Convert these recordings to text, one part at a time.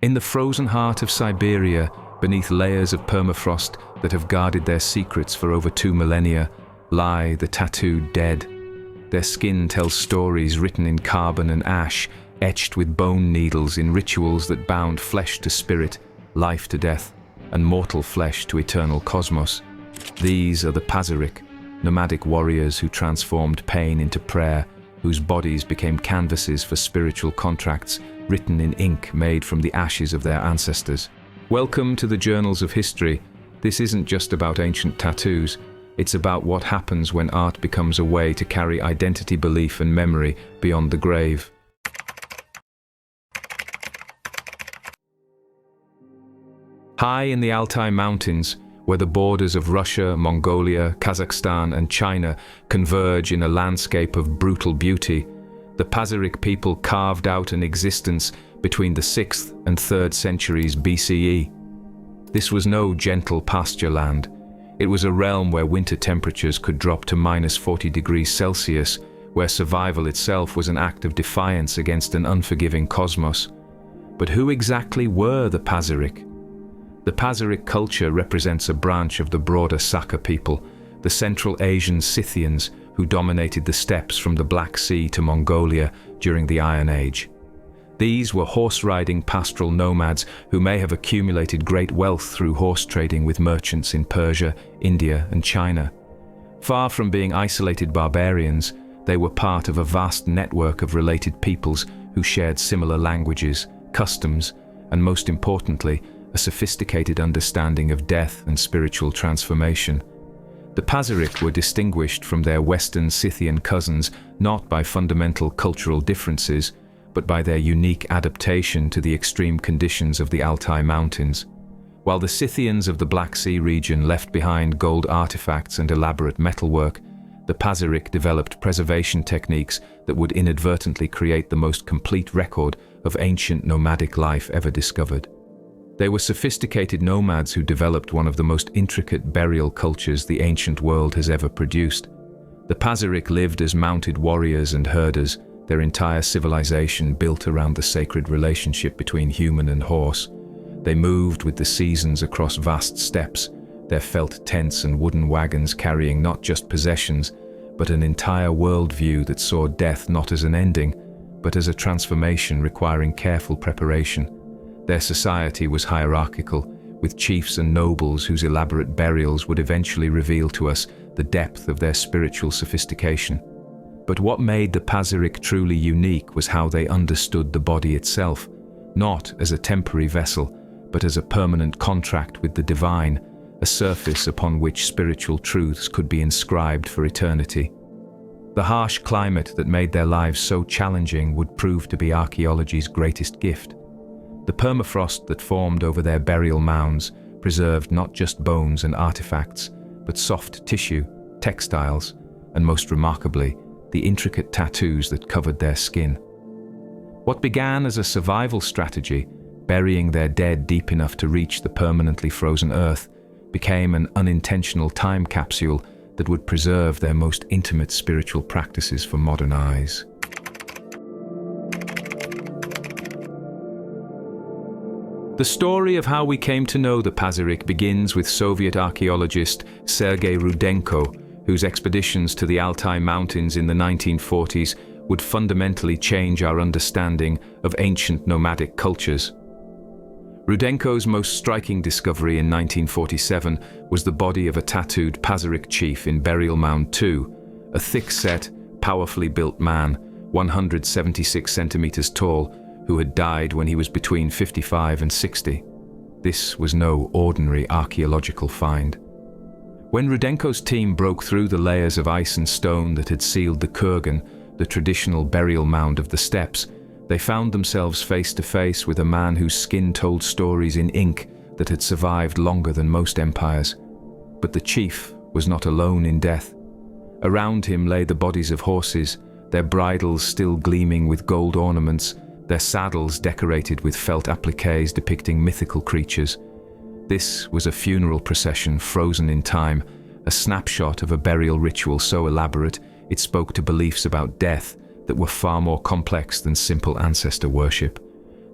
In the frozen heart of Siberia, beneath layers of permafrost that have guarded their secrets for over 2 millennia, lie the tattooed dead. Their skin tells stories written in carbon and ash, etched with bone needles in rituals that bound flesh to spirit, life to death, and mortal flesh to eternal cosmos. These are the Pazyryk, nomadic warriors who transformed pain into prayer, whose bodies became canvases for spiritual contracts written in ink made from the ashes of their ancestors. Welcome to the Journals of History. This isn't just about ancient tattoos, it's about what happens when art becomes a way to carry identity, belief, and memory beyond the grave. High in the Altai Mountains, where the borders of Russia, Mongolia, Kazakhstan, and China converge in a landscape of brutal beauty, the Pazyryk people carved out an existence between the 6th and 3rd centuries BCE. This was no gentle pasture land. It was a realm where winter temperatures could drop to -40 degrees Celsius, where survival itself was an act of defiance against an unforgiving cosmos. But who exactly were the Pazyryk? The Pazyryk culture represents a branch of the broader Saka people, the Central Asian Scythians who dominated the steppes from the Black Sea to Mongolia during the Iron Age. These were horse-riding pastoral nomads who may have accumulated great wealth through horse trading with merchants in Persia, India, and China. Far from being isolated barbarians, they were part of a vast network of related peoples who shared similar languages, customs, and most importantly, a sophisticated understanding of death and spiritual transformation. The Pazyryk were distinguished from their Western Scythian cousins not by fundamental cultural differences, but by their unique adaptation to the extreme conditions of the Altai Mountains. While the Scythians of the Black Sea region left behind gold artifacts and elaborate metalwork, the Pazyryk developed preservation techniques that would inadvertently create the most complete record of ancient nomadic life ever discovered. They were sophisticated nomads who developed one of the most intricate burial cultures the ancient world has ever produced. The Pazyryk lived as mounted warriors and herders, their entire civilization built around the sacred relationship between human and horse. They moved with the seasons across vast steppes, their felt tents and wooden wagons carrying not just possessions, but an entire worldview that saw death not as an ending, but as a transformation requiring careful preparation. Their society was hierarchical, with chiefs and nobles whose elaborate burials would eventually reveal to us the depth of their spiritual sophistication. But what made the Pazyryk truly unique was how they understood the body itself, not as a temporary vessel, but as a permanent contract with the divine, a surface upon which spiritual truths could be inscribed for eternity. The harsh climate that made their lives so challenging would prove to be archaeology's greatest gift. The permafrost that formed over their burial mounds preserved not just bones and artifacts, but soft tissue, textiles, and most remarkably, the intricate tattoos that covered their skin. What began as a survival strategy, burying their dead deep enough to reach the permanently frozen earth, became an unintentional time capsule that would preserve their most intimate spiritual practices for modern eyes. The story of how we came to know the Pazyryk begins with Soviet archaeologist Sergei Rudenko, whose expeditions to the Altai Mountains in the 1940s would fundamentally change our understanding of ancient nomadic cultures. Rudenko's most striking discovery in 1947 was the body of a tattooed Pazyryk chief in Burial Mound 2, a thick-set, powerfully built man, 176 centimeters tall, who had died when he was between 55 and 60. This was no ordinary archaeological find. When Rudenko's team broke through the layers of ice and stone that had sealed the kurgan, the traditional burial mound of the steppes, they found themselves face to face with a man whose skin told stories in ink that had survived longer than most empires. But the chief was not alone in death. Around him lay the bodies of horses, their bridles still gleaming with gold ornaments, their saddles decorated with felt appliques depicting mythical creatures. This was a funeral procession frozen in time, a snapshot of a burial ritual so elaborate it spoke to beliefs about death that were far more complex than simple ancestor worship.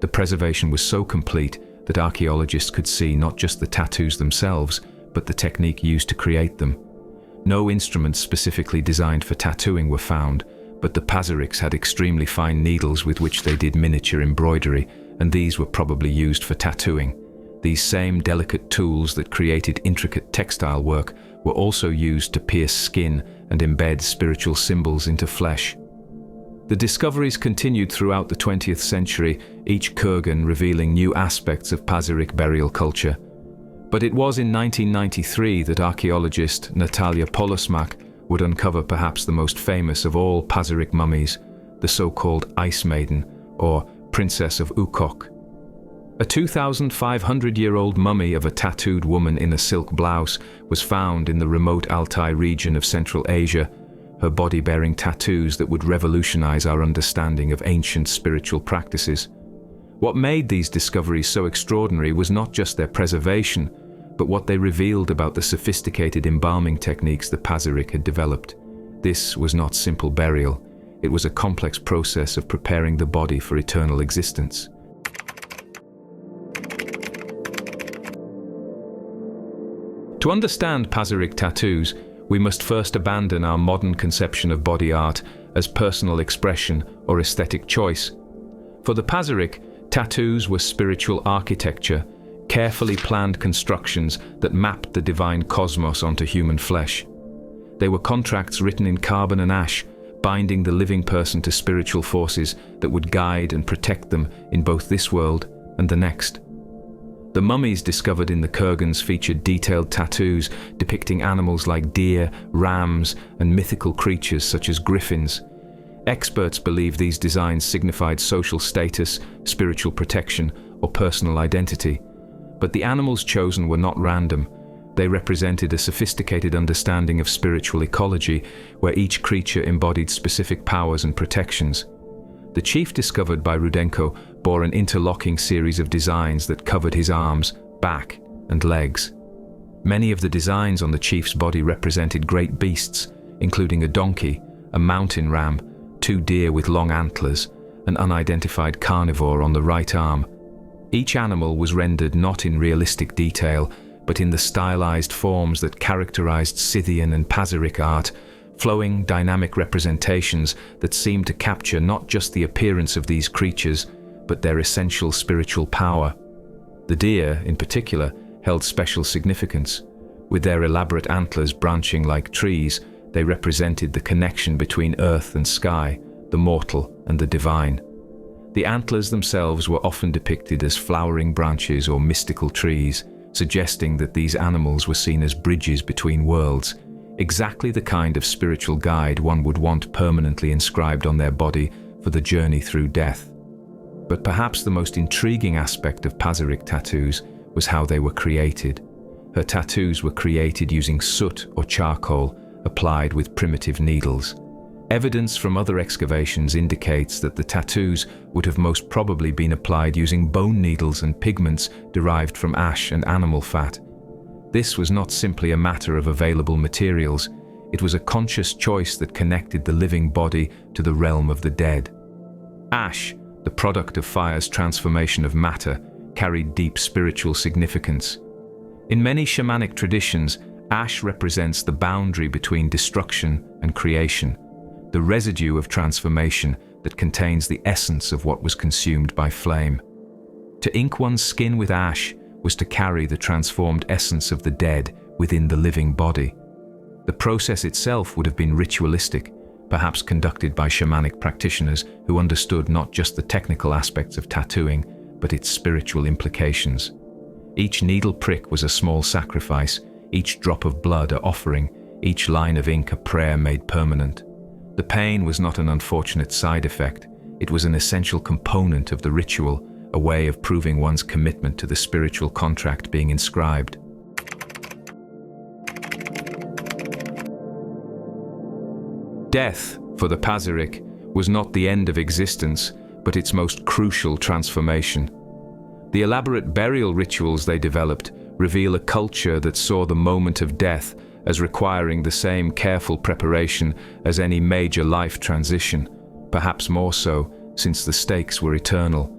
The preservation was so complete that archaeologists could see not just the tattoos themselves, but the technique used to create them. No instruments specifically designed for tattooing were found, but the Pazyryks had extremely fine needles with which they did miniature embroidery, and these were probably used for tattooing. These same delicate tools that created intricate textile work were also used to pierce skin and embed spiritual symbols into flesh. The discoveries continued throughout the 20th century, each kurgan revealing new aspects of Pazyryk burial culture. But it was in 1993 that archaeologist Natalia Polosmak would uncover perhaps the most famous of all Pazyryk mummies, the so-called Ice Maiden, or Princess of Ukok. A 2,500-year-old mummy of a tattooed woman in a silk blouse was found in the remote Altai region of Central Asia, her body bearing tattoos that would revolutionize our understanding of ancient spiritual practices. What made these discoveries so extraordinary was not just their preservation, but what they revealed about the sophisticated embalming techniques the Pazyryk had developed. This was not simple burial. It was a complex process of preparing the body for eternal existence. To understand Pazyryk tattoos, we must first abandon our modern conception of body art as personal expression or aesthetic choice. For the Pazyryk, tattoos were spiritual architecture, carefully planned constructions that mapped the divine cosmos onto human flesh. They were contracts written in carbon and ash, binding the living person to spiritual forces that would guide and protect them in both this world and the next. The mummies discovered in the kurgans featured detailed tattoos depicting animals like deer, rams, and mythical creatures such as griffins. Experts believe these designs signified social status, spiritual protection, or personal identity. But the animals chosen were not random. They represented a sophisticated understanding of spiritual ecology, where each creature embodied specific powers and protections. The chief discovered by Rudenko bore an interlocking series of designs that covered his arms, back, and legs. Many of the designs on the chief's body represented great beasts, including a donkey, a mountain ram, 2 deer with long antlers, an unidentified carnivore on the right arm. Each animal was rendered not in realistic detail, but in the stylized forms that characterized Scythian and Pazyryk art, flowing, dynamic representations that seemed to capture not just the appearance of these creatures, but their essential spiritual power. The deer, in particular, held special significance. With their elaborate antlers branching like trees, they represented the connection between earth and sky, the mortal and the divine. The antlers themselves were often depicted as flowering branches or mystical trees, suggesting that these animals were seen as bridges between worlds, exactly the kind of spiritual guide one would want permanently inscribed on their body for the journey through death. But perhaps the most intriguing aspect of Pazyryk tattoos was how they were created. Her tattoos were created using soot or charcoal, applied with primitive needles. Evidence from other excavations indicates that the tattoos would have most probably been applied using bone needles and pigments derived from ash and animal fat. This was not simply a matter of available materials, it was a conscious choice that connected the living body to the realm of the dead. Ash, the product of fire's transformation of matter, carried deep spiritual significance. In many shamanic traditions, ash represents the boundary between destruction and creation, the residue of transformation that contains the essence of what was consumed by flame. To ink one's skin with ash was to carry the transformed essence of the dead within the living body. The process itself would have been ritualistic, perhaps conducted by shamanic practitioners who understood not just the technical aspects of tattooing, but its spiritual implications. Each needle prick was a small sacrifice, each drop of blood an offering, each line of ink a prayer made permanent. The pain was not an unfortunate side effect, it was an essential component of the ritual, a way of proving one's commitment to the spiritual contract being inscribed. Death, for the Pazyryk, was not the end of existence, but its most crucial transformation. The elaborate burial rituals they developed reveal a culture that saw the moment of death as requiring the same careful preparation as any major life transition, perhaps more so, since the stakes were eternal.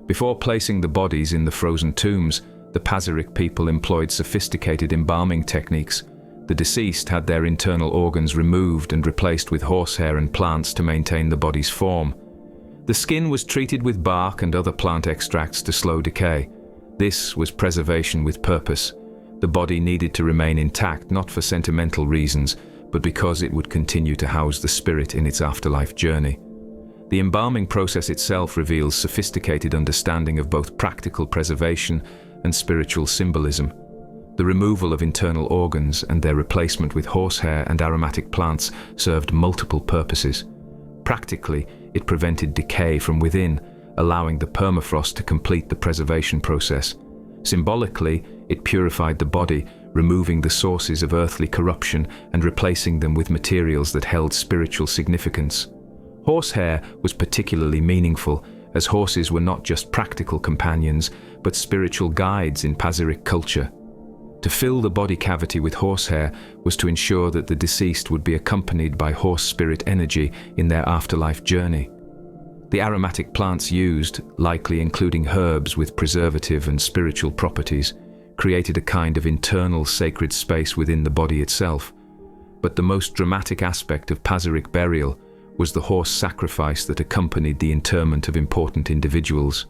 Before placing the bodies in the frozen tombs, the Pazyryk people employed sophisticated embalming techniques. The deceased had their internal organs removed and replaced with horsehair and plants to maintain the body's form. The skin was treated with bark and other plant extracts to slow decay. This was preservation with purpose. The body needed to remain intact not for sentimental reasons, but because it would continue to house the spirit in its afterlife journey. The embalming process itself reveals sophisticated understanding of both practical preservation and spiritual symbolism. The removal of internal organs and their replacement with horsehair and aromatic plants served multiple purposes. Practically, it prevented decay from within, allowing the permafrost to complete the preservation process. Symbolically, it purified the body, removing the sources of earthly corruption and replacing them with materials that held spiritual significance. Horsehair was particularly meaningful, as horses were not just practical companions, but spiritual guides in Pazyryk culture. To fill the body cavity with horsehair was to ensure that the deceased would be accompanied by horse spirit energy in their afterlife journey. The aromatic plants used, likely including herbs with preservative and spiritual properties, created a kind of internal sacred space within the body itself. But the most dramatic aspect of Pazyryk burial was the horse sacrifice that accompanied the interment of important individuals.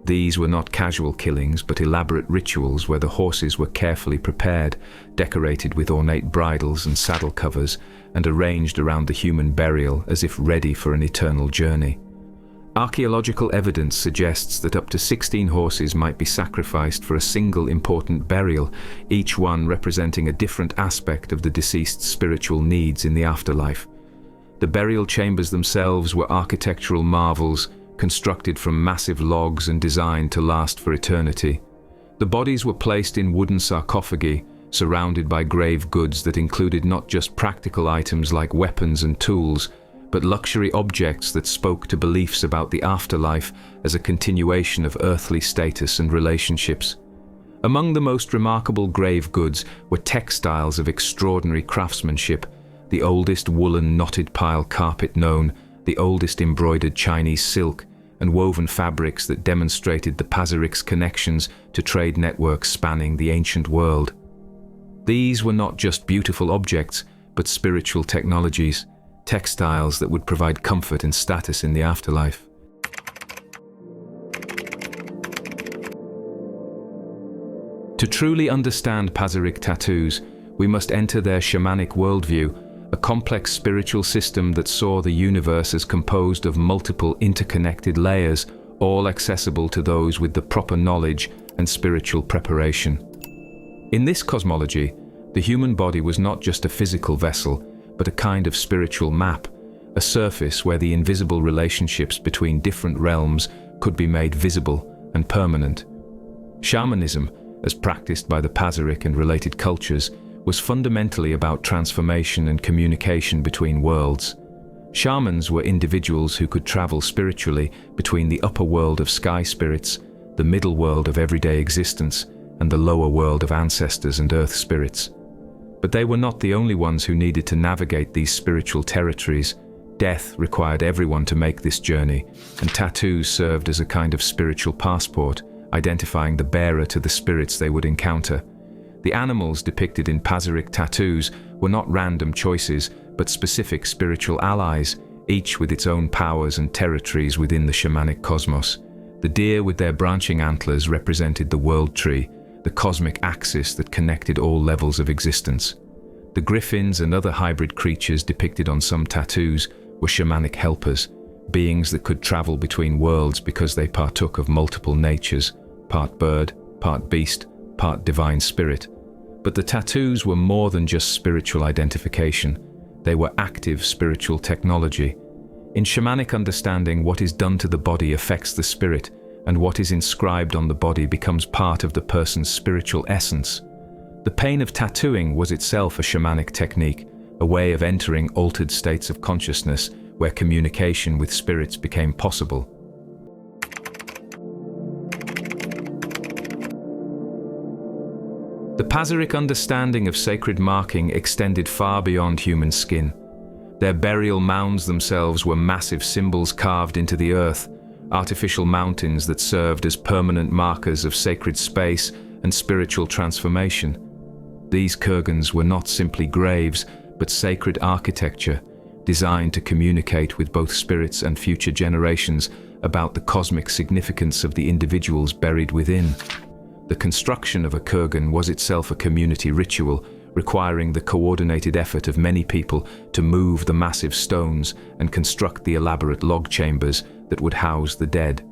These were not casual killings, but elaborate rituals where the horses were carefully prepared, decorated with ornate bridles and saddle covers, and arranged around the human burial as if ready for an eternal journey. Archaeological evidence suggests that up to 16 horses might be sacrificed for a single important burial, each one representing a different aspect of the deceased's spiritual needs in the afterlife. The burial chambers themselves were architectural marvels, constructed from massive logs and designed to last for eternity. The bodies were placed in wooden sarcophagi, surrounded by grave goods that included not just practical items like weapons and tools, but luxury objects that spoke to beliefs about the afterlife as a continuation of earthly status and relationships. Among the most remarkable grave goods were textiles of extraordinary craftsmanship, the oldest woolen knotted pile carpet known, the oldest embroidered Chinese silk, and woven fabrics that demonstrated the Pazyryk's connections to trade networks spanning the ancient world. These were not just beautiful objects, but spiritual technologies, textiles that would provide comfort and status in the afterlife. To truly understand Pazyryk tattoos, we must enter their shamanic worldview, a complex spiritual system that saw the universe as composed of multiple interconnected layers, all accessible to those with the proper knowledge and spiritual preparation. In this cosmology, the human body was not just a physical vessel, but a kind of spiritual map, a surface where the invisible relationships between different realms could be made visible and permanent. Shamanism, as practiced by the Pazyryk and related cultures, was fundamentally about transformation and communication between worlds. Shamans were individuals who could travel spiritually between the upper world of sky spirits, the middle world of everyday existence, and the lower world of ancestors and earth spirits. But they were not the only ones who needed to navigate these spiritual territories. Death required everyone to make this journey, and tattoos served as a kind of spiritual passport, identifying the bearer to the spirits they would encounter. The animals depicted in Pazyryk tattoos were not random choices, but specific spiritual allies, each with its own powers and territories within the shamanic cosmos. The deer with their branching antlers represented the world tree, the cosmic axis that connected all levels of existence. The griffins and other hybrid creatures depicted on some tattoos were shamanic helpers, beings that could travel between worlds because they partook of multiple natures, part bird, part beast, part divine spirit. But the tattoos were more than just spiritual identification. They were active spiritual technology. In shamanic understanding, what is done to the body affects the spirit, and what is inscribed on the body becomes part of the person's spiritual essence. The pain of tattooing was itself a shamanic technique, a way of entering altered states of consciousness where communication with spirits became possible. The Pazyryk understanding of sacred marking extended far beyond human skin. Their burial mounds themselves were massive symbols carved into the earth, artificial mountains that served as permanent markers of sacred space and spiritual transformation. These kurgans were not simply graves, but sacred architecture, designed to communicate with both spirits and future generations about the cosmic significance of the individuals buried within. The construction of a kurgan was itself a community ritual, requiring the coordinated effort of many people to move the massive stones and construct the elaborate log chambers that would house the dead.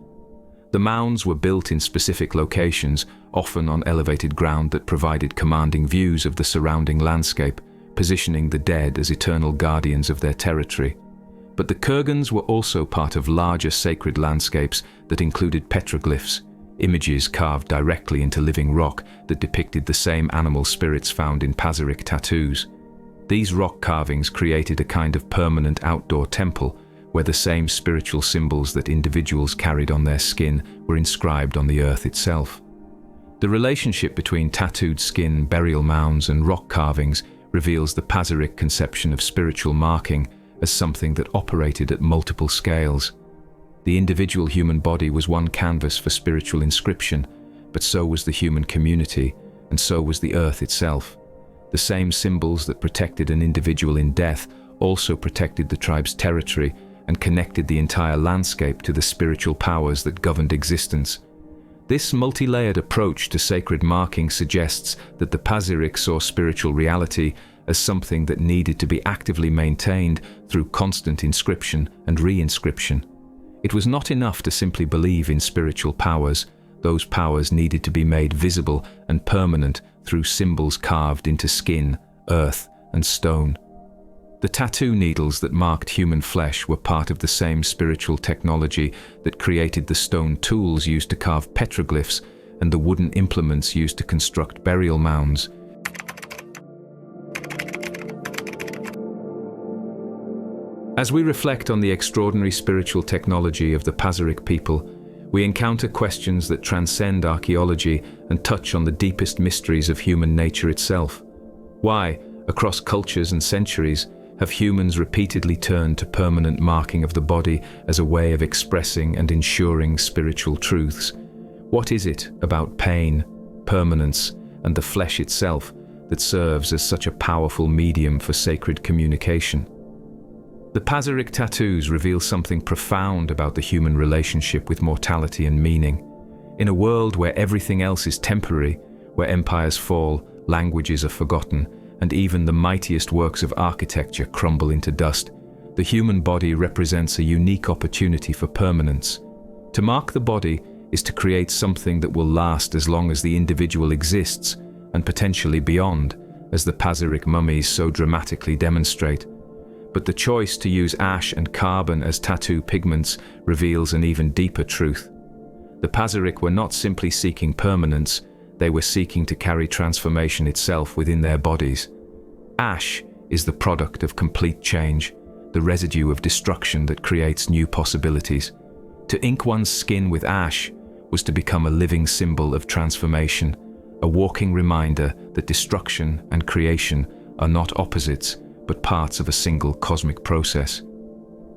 The mounds were built in specific locations, often on elevated ground that provided commanding views of the surrounding landscape, positioning the dead as eternal guardians of their territory. But the kurgans were also part of larger sacred landscapes that included petroglyphs, images carved directly into living rock that depicted the same animal spirits found in Pazyryk tattoos. These rock carvings created a kind of permanent outdoor temple, where the same spiritual symbols that individuals carried on their skin were inscribed on the earth itself. The relationship between tattooed skin, burial mounds, and rock carvings reveals the Pazyryk conception of spiritual marking as something that operated at multiple scales. The individual human body was one canvas for spiritual inscription, but so was the human community, and so was the earth itself. The same symbols that protected an individual in death also protected the tribe's territory and connected the entire landscape to the spiritual powers that governed existence. This multi-layered approach to sacred marking suggests that the Pazyryk saw spiritual reality as something that needed to be actively maintained through constant inscription and re-inscription. It was not enough to simply believe in spiritual powers. Those powers needed to be made visible and permanent through symbols carved into skin, earth, and stone. The tattoo needles that marked human flesh were part of the same spiritual technology that created the stone tools used to carve petroglyphs and the wooden implements used to construct burial mounds. As we reflect on the extraordinary spiritual technology of the Pazyryk people, we encounter questions that transcend archaeology and touch on the deepest mysteries of human nature itself. Why, across cultures and centuries, have humans repeatedly turned to permanent marking of the body as a way of expressing and ensuring spiritual truths? What is it about pain, permanence, and the flesh itself that serves as such a powerful medium for sacred communication? The Pazyryk tattoos reveal something profound about the human relationship with mortality and meaning. In a world where everything else is temporary, where empires fall, languages are forgotten, and even the mightiest works of architecture crumble into dust, the human body represents a unique opportunity for permanence. To mark the body is to create something that will last as long as the individual exists, and potentially beyond, as the Pazyryk mummies so dramatically demonstrate. But the choice to use ash and carbon as tattoo pigments reveals an even deeper truth. The Pazyryk were not simply seeking permanence, they were seeking to carry transformation itself within their bodies. Ash is the product of complete change, the residue of destruction that creates new possibilities. To ink one's skin with ash was to become a living symbol of transformation, a walking reminder that destruction and creation are not opposites, but parts of a single cosmic process.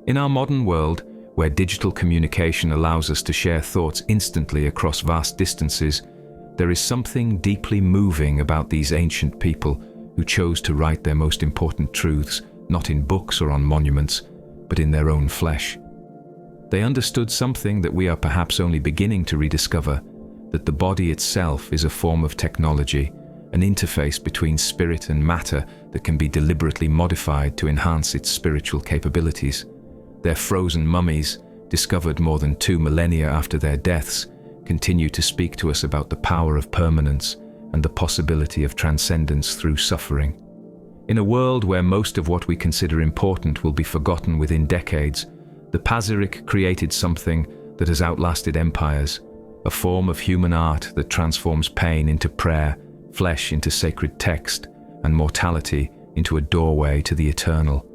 In our modern world, where digital communication allows us to share thoughts instantly across vast distances, there is something deeply moving about these ancient people who chose to write their most important truths not in books or on monuments, but in their own flesh. They understood something that we are perhaps only beginning to rediscover, that the body itself is a form of technology, an interface between spirit and matter that can be deliberately modified to enhance its spiritual capabilities. Their frozen mummies, discovered more than 2 millennia after their deaths, continue to speak to us about the power of permanence and the possibility of transcendence through suffering. In a world where most of what we consider important will be forgotten within decades, the Pazyryk created something that has outlasted empires, a form of human art that transforms pain into prayer, flesh into sacred text, and mortality into a doorway to the eternal.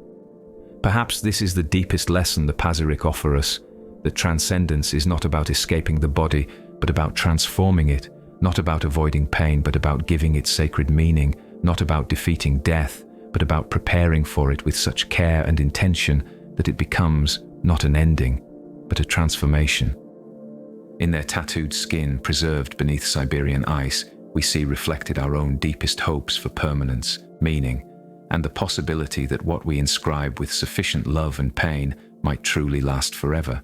Perhaps this is the deepest lesson the Pazyryk offer us, that transcendence is not about escaping the body, but about transforming it, not about avoiding pain, but about giving it sacred meaning, not about defeating death, but about preparing for it with such care and intention that it becomes not an ending, but a transformation. In their tattooed skin, preserved beneath Siberian ice, we see reflected our own deepest hopes for permanence, meaning, and the possibility that what we inscribe with sufficient love and pain might truly last forever.